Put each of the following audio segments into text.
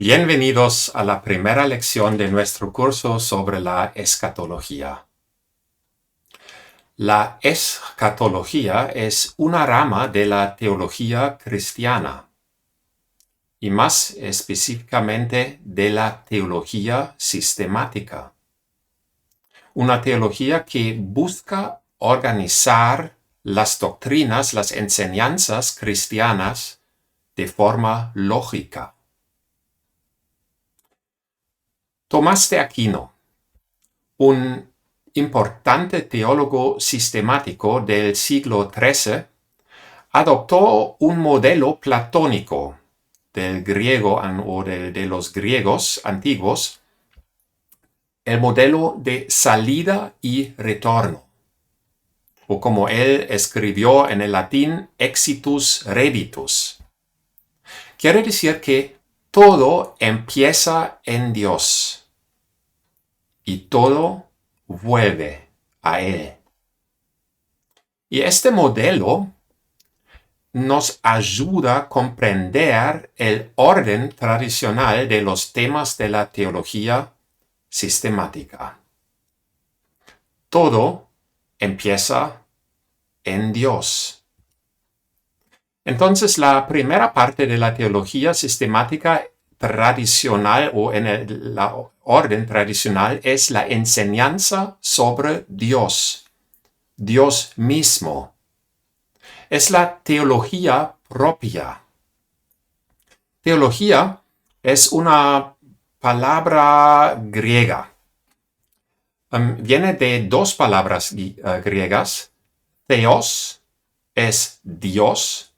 Bienvenidos a la primera lección de nuestro curso sobre la escatología. La escatología es una rama de la teología cristiana y más específicamente de la teología sistemática. Una teología que busca organizar las doctrinas, las enseñanzas cristianas de forma lógica. Tomás de Aquino, un importante teólogo sistemático del siglo XIII, adoptó un modelo platónico del griego o de los griegos antiguos, el modelo de salida y retorno, o como él escribió en el latín, exitus rebitus. Quiere decir que todo empieza en Dios y todo vuelve a Él. Y este modelo nos ayuda a comprender el orden tradicional de los temas de la teología sistemática. Todo empieza en Dios. Entonces, la primera parte de la teología sistemática tradicional o en la orden tradicional es la enseñanza sobre Dios, Dios mismo. Es la teología propia. Teología es una palabra griega. Viene de dos palabras griegas. Theos es Dios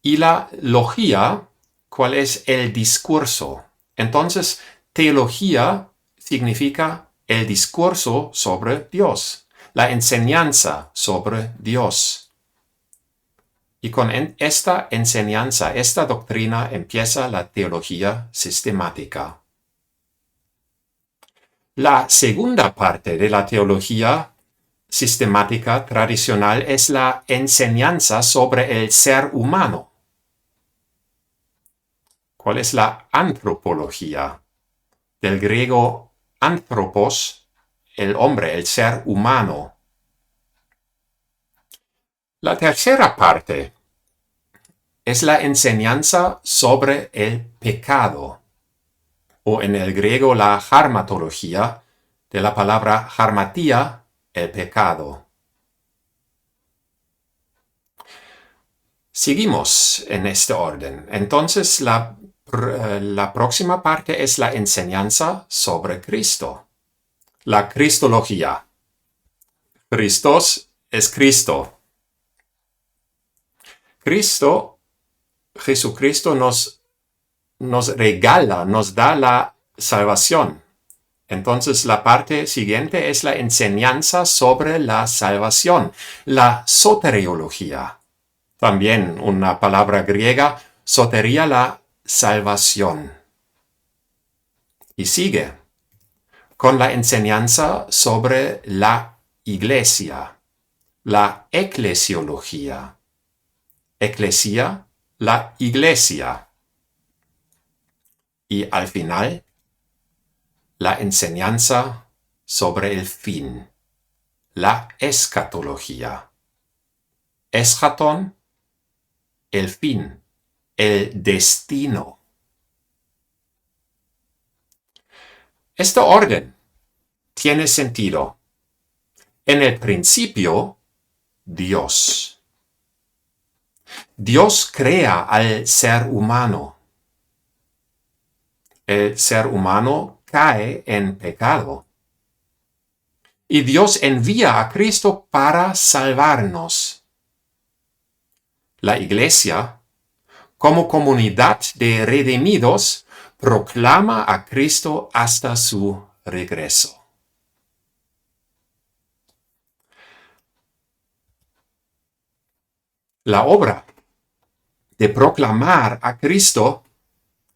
y la logía, ¿cuál es el discurso? Entonces, teología significa el discurso sobre Dios, la enseñanza sobre Dios. Y con esta enseñanza, esta doctrina empieza la teología sistemática. La segunda parte de la teología sistemática tradicional es la enseñanza sobre el ser humano. ¿Cuál es la antropología? Del griego anthropos, el hombre, el ser humano. La tercera parte es la enseñanza sobre el pecado, o en el griego la harmatología, de la palabra harmatía, el pecado. Seguimos en este orden. Entonces, la próxima parte es la enseñanza sobre Cristo, la cristología. Christos es Cristo. Jesucristo nos regala, nos da la salvación. Entonces la parte siguiente es la enseñanza sobre la salvación, la soteriología. También una palabra griega, sotería, la salvación. Y sigue con la enseñanza sobre la iglesia, la eclesiología. Eclesia, la iglesia. Y al final, la enseñanza sobre el fin, la escatología. Eschaton, el fin, el destino. Este orden tiene sentido. En el principio, Dios. Dios crea al ser humano. El ser humano cae en pecado. Y Dios envía a Cristo para salvarnos. La Iglesia, como comunidad de redimidos, proclama a Cristo hasta su regreso. La obra de proclamar a Cristo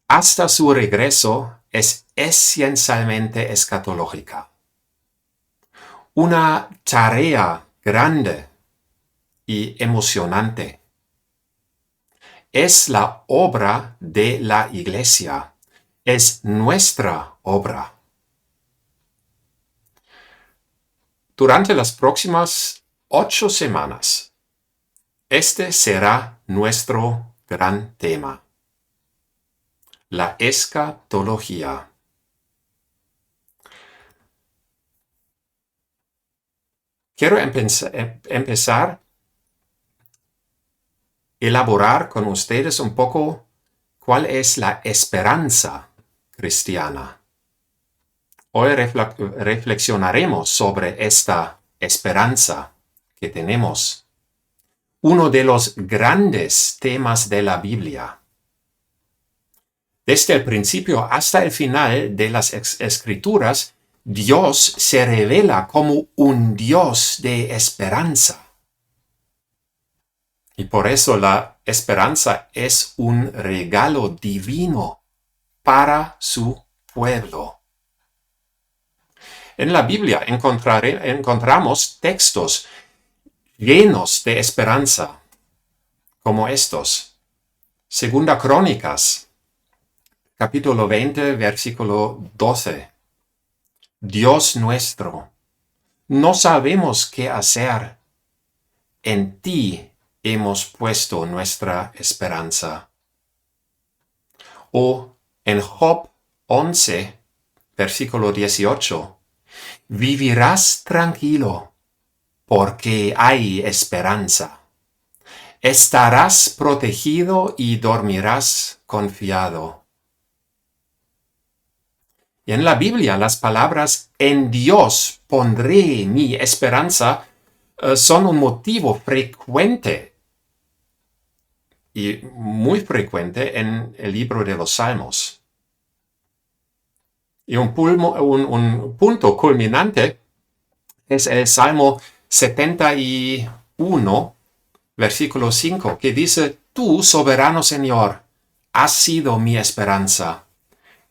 hasta su regreso es esencialmente escatológica. Una tarea grande y emocionante. Es la obra de la Iglesia, es nuestra obra. Durante las próximas 8 semanas, este será nuestro gran tema: la escatología. Quiero empezar a elaborar con ustedes un poco cuál es la esperanza cristiana. Hoy reflexionaremos sobre esta esperanza que tenemos, uno de los grandes temas de la Biblia. Desde el principio hasta el final de las Escrituras, Dios se revela como un Dios de esperanza. Y por eso la esperanza es un regalo divino para su pueblo. En la Biblia encontramos textos llenos de esperanza, como estos. Segunda Crónicas, capítulo 20, versículo 12. Dios nuestro, no sabemos qué hacer. En ti hemos puesto nuestra esperanza. O en Job 11, versículo 18. Vivirás tranquilo, porque hay esperanza. Estarás protegido y dormirás confiado. Y en la Biblia las palabras "en Dios pondré mi esperanza" son un motivo frecuente y muy frecuente en el libro de los Salmos. Y un punto culminante es el Salmo 71, versículo 5, que dice: Tú, soberano Señor, has sido mi esperanza.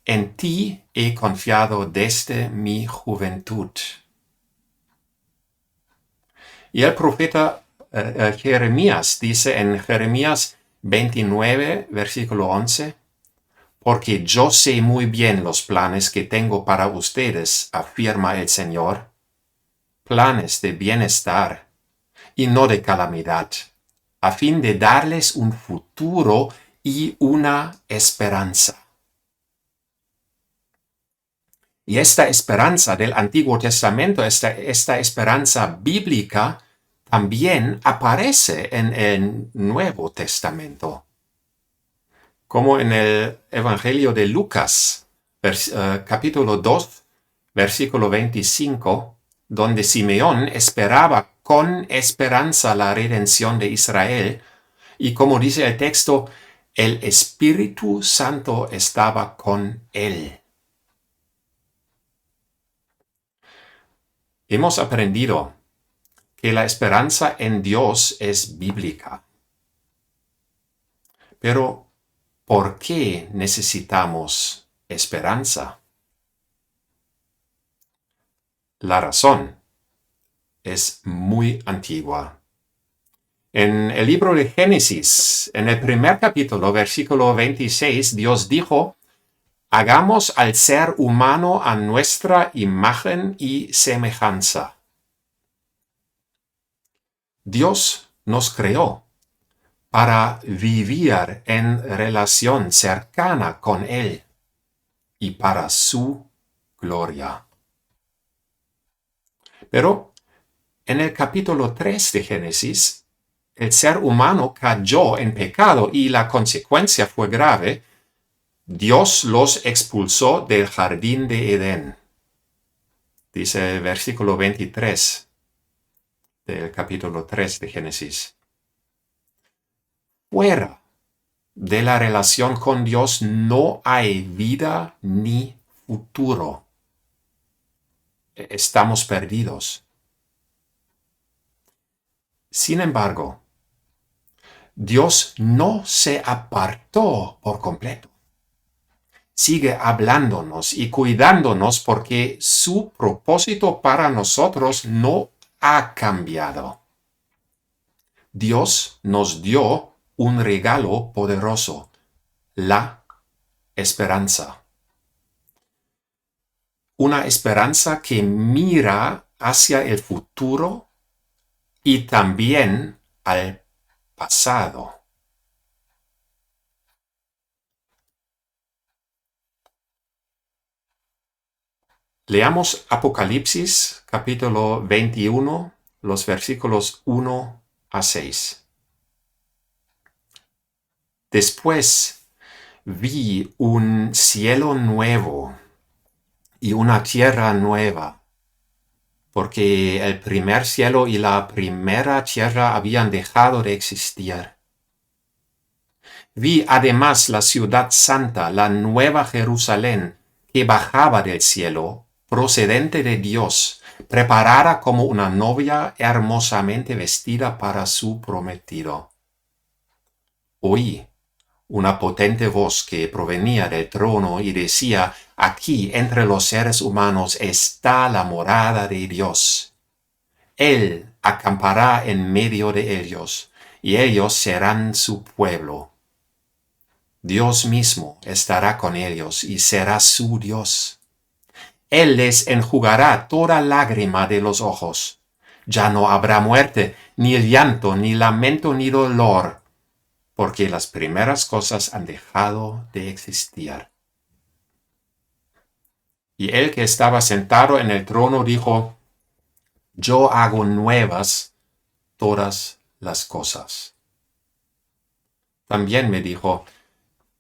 En ti he confiado desde mi juventud. Y el profeta Jeremías dice en Jeremías 29, versículo 11, porque yo sé muy bien los planes que tengo para ustedes, afirma el Señor, planes de bienestar y no de calamidad, a fin de darles un futuro y una esperanza. Y esta esperanza del Antiguo Testamento, esta esperanza bíblica, también aparece en el Nuevo Testamento. Como en el Evangelio de Lucas, capítulo 2, versículo 25, donde Simeón esperaba con esperanza la redención de Israel, y como dice el texto, el Espíritu Santo estaba con él. Hemos aprendido que la esperanza en Dios es bíblica. Pero, ¿por qué necesitamos esperanza? La razón es muy antigua. En el libro de Génesis, en el primer capítulo, versículo 26, Dios dijo: hagamos al ser humano a nuestra imagen y semejanza. Dios nos creó para vivir en relación cercana con Él y para su gloria. Pero en el capítulo 3 de Génesis, el ser humano cayó en pecado y la consecuencia fue grave. Dios los expulsó del jardín de Edén. Dice el versículo 23 del capítulo 3 de Génesis. Fuera de la relación con Dios no hay vida ni futuro. Estamos perdidos. Sin embargo, Dios no se apartó por completo. Sigue hablándonos y cuidándonos porque su propósito para nosotros no ha cambiado. Dios nos dio un regalo poderoso, la esperanza. una esperanza que mira hacia el futuro y también al pasado. Leamos Apocalipsis capítulo 21, los versículos 1 a 6. Después vi un cielo nuevo y una tierra nueva, porque el primer cielo y la primera tierra habían dejado de existir. Vi además la ciudad santa, la nueva Jerusalén, que bajaba del cielo, procedente de Dios, preparada como una novia hermosamente vestida para su prometido. Oí una potente voz que provenía del trono y decía: aquí entre los seres humanos está la morada de Dios. Él acampará en medio de ellos, y ellos serán su pueblo. Dios mismo estará con ellos y será su Dios. Él les enjugará toda lágrima de los ojos. Ya no habrá muerte, ni llanto, ni lamento, ni dolor, porque las primeras cosas han dejado de existir. Y el que estaba sentado en el trono dijo: yo hago nuevas todas las cosas. También me dijo: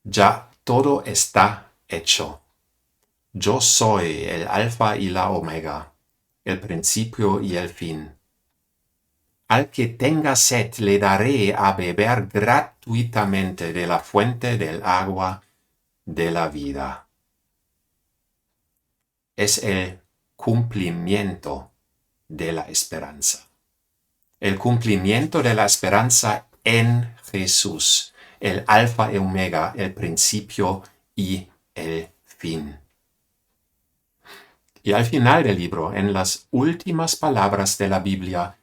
ya todo está hecho. Yo soy el Alfa y la Omega, el principio y el fin. Al que tenga sed le daré a beber gratuitamente de la fuente del agua de la vida. Es el cumplimiento de la esperanza. El cumplimiento de la esperanza en Jesús, el Alfa y Omega, el principio y el fin. Y al final del libro, en las últimas palabras de la Biblia,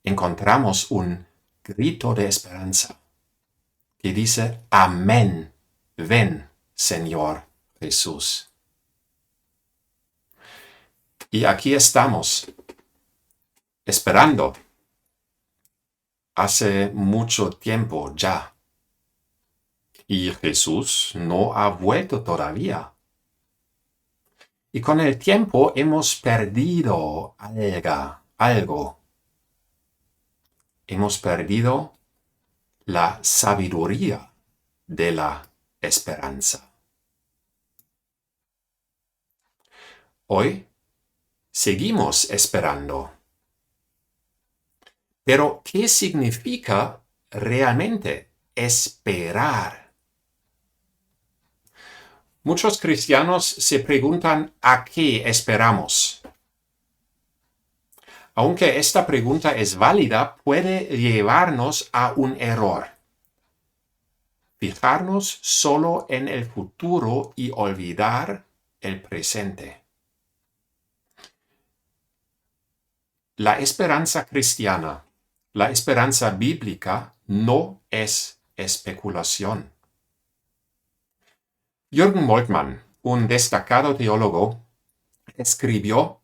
encontramos un grito de esperanza que dice: amén, ven, Señor Jesús. Y aquí estamos, esperando. Hace mucho tiempo ya. Y Jesús no ha vuelto todavía. Y con el tiempo hemos perdido algo. Hemos perdido la sabiduría de la esperanza. Hoy seguimos esperando. Pero, ¿qué significa realmente esperar? Muchos cristianos se preguntan ¿a qué esperamos? Aunque esta pregunta es válida, puede llevarnos a un error. Fijarnos solo en el futuro y olvidar el presente. La esperanza cristiana, la esperanza bíblica, no es especulación. Jürgen Moltmann, un destacado teólogo, escribió: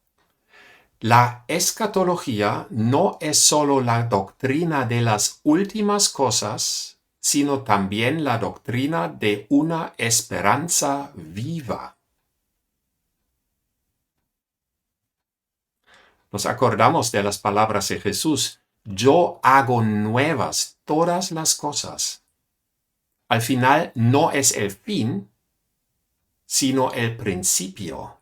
la escatología no es solo la doctrina de las últimas cosas, sino también la doctrina de una esperanza viva. Nos acordamos de las palabras de Jesús: yo hago nuevas todas las cosas. Al final no es el fin, sino el principio.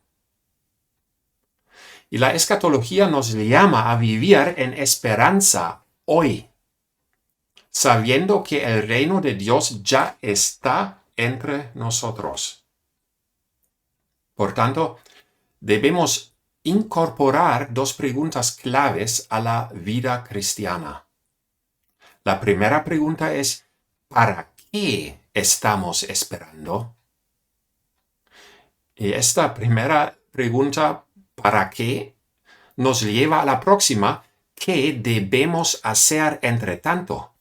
Y la escatología nos llama a vivir en esperanza hoy, sabiendo que el reino de Dios ya está entre nosotros. Por tanto, debemos incorporar dos preguntas claves a la vida cristiana. La primera pregunta es: ¿para qué estamos esperando? Y esta primera pregunta, ¿para qué?, nos lleva a la próxima: ¿qué debemos hacer entre tanto?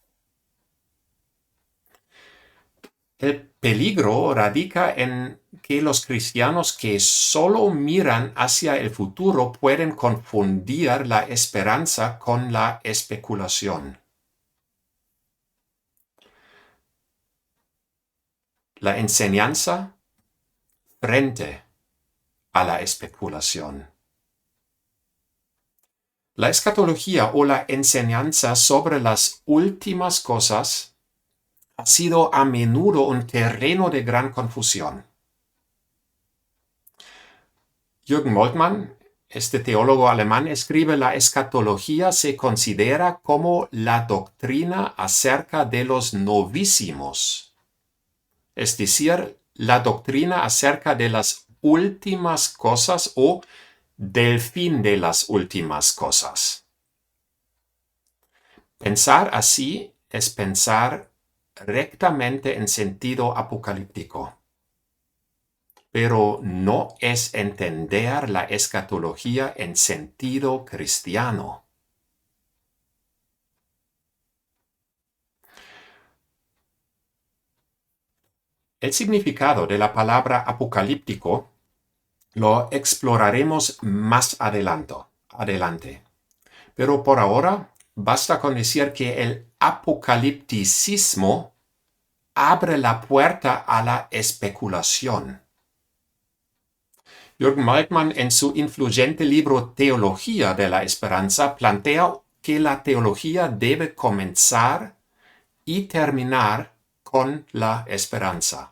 El peligro radica en que los cristianos que solo miran hacia el futuro pueden confundir la esperanza con la especulación. La enseñanza frente a la especulación. La escatología o la enseñanza sobre las últimas cosas ha sido a menudo un terreno de gran confusión. Jürgen Moltmann, este teólogo alemán, escribe: la escatología se considera como la doctrina acerca de los novísimos, es decir, la doctrina acerca de las últimas cosas o del fin de las últimas cosas. Pensar así es pensar rectamente en sentido apocalíptico, pero no es entender la escatología en sentido cristiano. El significado de la palabra apocalíptico lo exploraremos más adelante. Pero por ahora basta con decir que el apocalipticismo abre la puerta a la especulación. Jürgen Moltmann, en su influyente libro Teología de la Esperanza, plantea que la teología debe comenzar y terminar con la esperanza.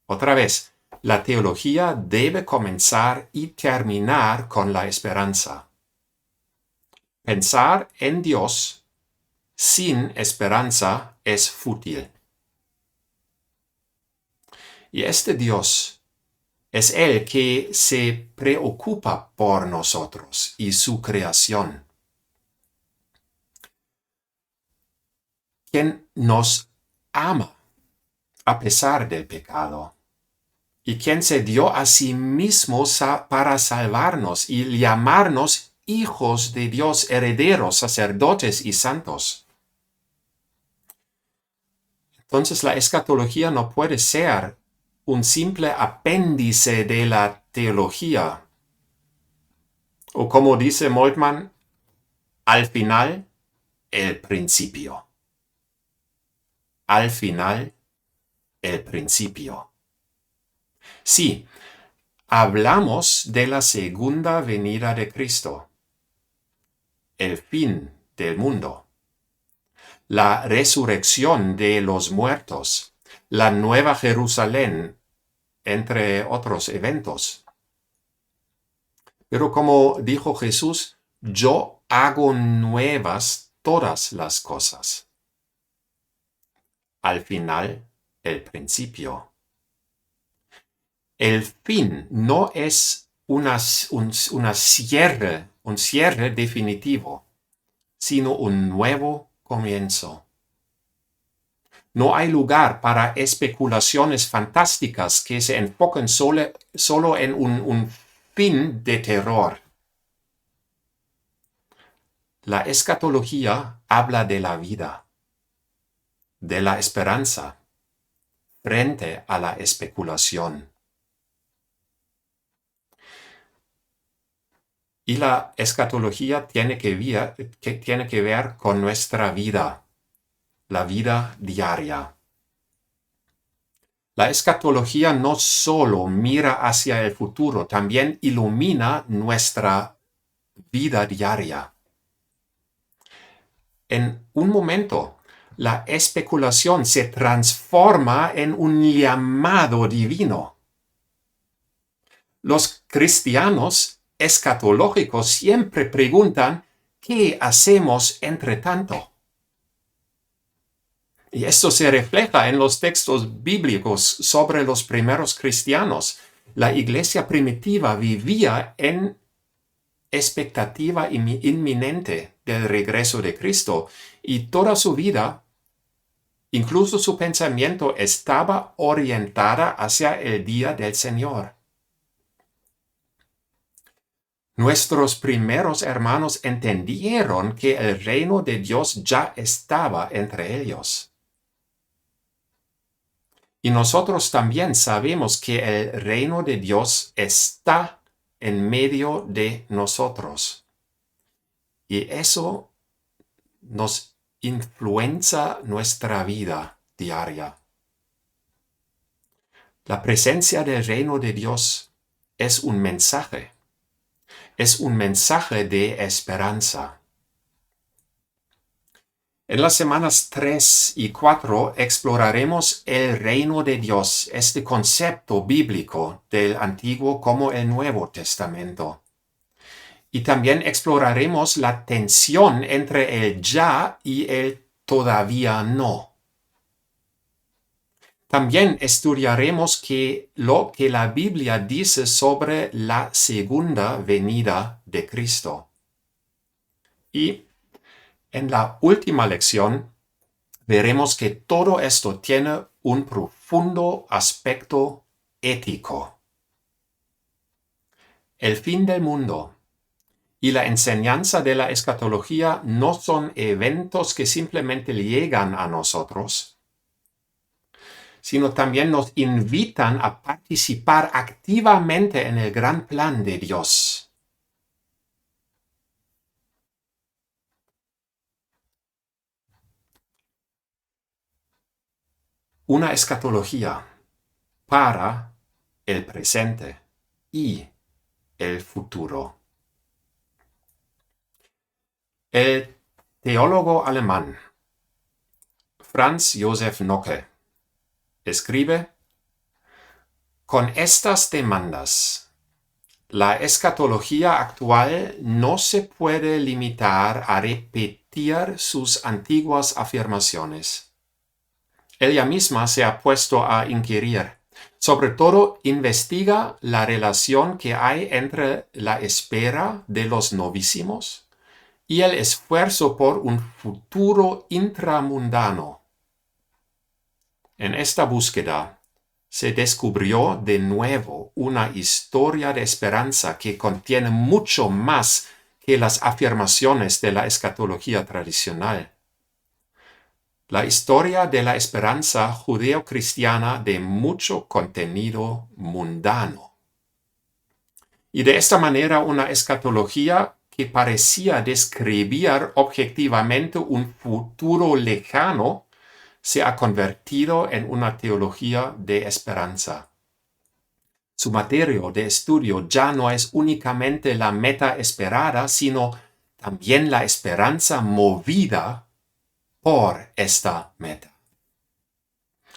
Otra vez, la teología debe comenzar y terminar con la esperanza. Pensar en Dios sin esperanza es fútil. Y este Dios es el que se preocupa por nosotros y su creación, quien nos ama a pesar del pecado, y quien se dio a sí mismo para salvarnos y llamarnos hijos de Dios, herederos, sacerdotes y santos. Entonces la escatología no puede ser un simple apéndice de la teología. O como dice Moltmann, al final, el principio. Al final, el principio. Sí, hablamos de la segunda venida de Cristo, el fin del mundo, la resurrección de los muertos, la Nueva Jerusalén, entre otros eventos. Pero como dijo Jesús, yo hago nuevas todas las cosas. Al final, el principio. El fin no es un cierre definitivo, sino un nuevo comienzo. No hay lugar para especulaciones fantásticas que se enfoquen solo en un fin de terror. La escatología habla de la vida, de la esperanza, frente a la especulación. Y la escatología tiene que ver con nuestra vida, la vida diaria. La escatología no solo mira hacia el futuro, también ilumina nuestra vida diaria. En un momento, la especulación se transforma en un llamado divino. Los cristianos escatológicos siempre preguntan: ¿qué hacemos entre tanto? Y esto se refleja en los textos bíblicos sobre los primeros cristianos. La iglesia primitiva vivía en expectativa inminente del regreso de Cristo, y toda su vida, incluso su pensamiento, estaba orientada hacia el día del Señor. Nuestros primeros hermanos entendieron que el reino de Dios ya estaba entre ellos. Y nosotros también sabemos que el reino de Dios está en medio de nosotros. Y eso nos influencia nuestra vida diaria. La presencia del reino de Dios es un mensaje de esperanza. En las semanas 3 y 4 exploraremos el reino de Dios, este concepto bíblico del Antiguo como el Nuevo Testamento. Y también exploraremos la tensión entre el ya y el todavía no. También estudiaremos lo que la Biblia dice sobre la segunda venida de Cristo. Y en la última lección veremos que todo esto tiene un profundo aspecto ético. El fin del mundo y la enseñanza de la escatología no son eventos que simplemente llegan a nosotros, sino también nos invitan a participar activamente en el gran plan de Dios. Una escatología para el presente y el futuro. El teólogo alemán Franz Josef Nocke escribe: con estas demandas, la escatología actual no se puede limitar a repetir sus antiguas afirmaciones. Ella misma se ha puesto a inquirir. Sobre todo, investiga la relación que hay entre la espera de los novísimos y el esfuerzo por un futuro intramundano. En esta búsqueda se descubrió de nuevo una historia de esperanza que contiene mucho más que las afirmaciones de la escatología tradicional. La historia de la esperanza judeo-cristiana de mucho contenido mundano. Y de esta manera una escatología que parecía describir objetivamente un futuro lejano se ha convertido en una teología de esperanza. Su materia de estudio ya no es únicamente la meta esperada, sino también la esperanza movida por esta meta.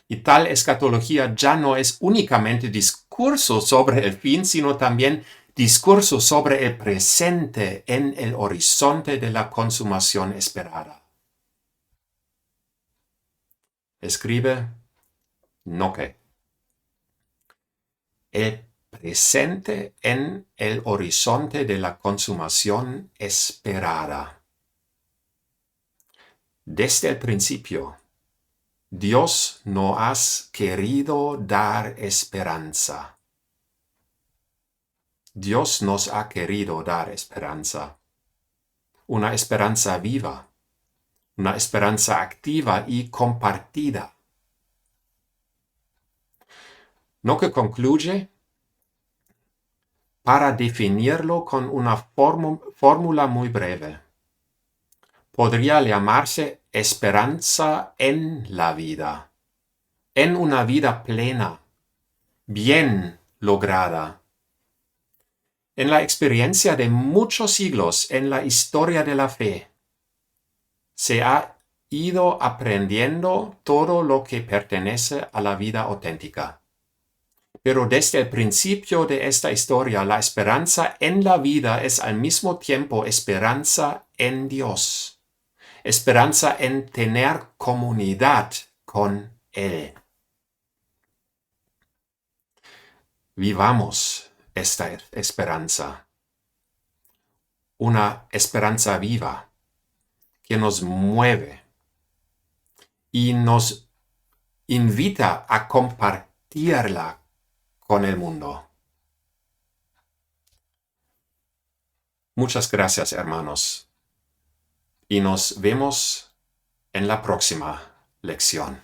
Y tal escatología ya no es únicamente discurso sobre el fin, sino también discurso sobre el presente en el horizonte de la consumación esperada. Escribe Nocke: el presente en el horizonte de la consumación esperada. Desde el principio, Dios nos ha querido dar esperanza. Dios nos ha querido dar esperanza. Una esperanza viva, una esperanza activa y compartida. Nocke concluye: para definirlo con una fórmula muy breve, podría llamarse esperanza en la vida, en una vida plena, bien lograda. En la experiencia de muchos siglos en la historia de la fe, se ha ido aprendiendo todo lo que pertenece a la vida auténtica. Pero desde el principio de esta historia, la esperanza en la vida es al mismo tiempo esperanza en Dios, esperanza en tener comunidad con Él. Vivamos esta esperanza, una esperanza viva que nos mueve y nos invita a compartirla con el mundo. Muchas gracias, hermanos, y nos vemos en la próxima lección.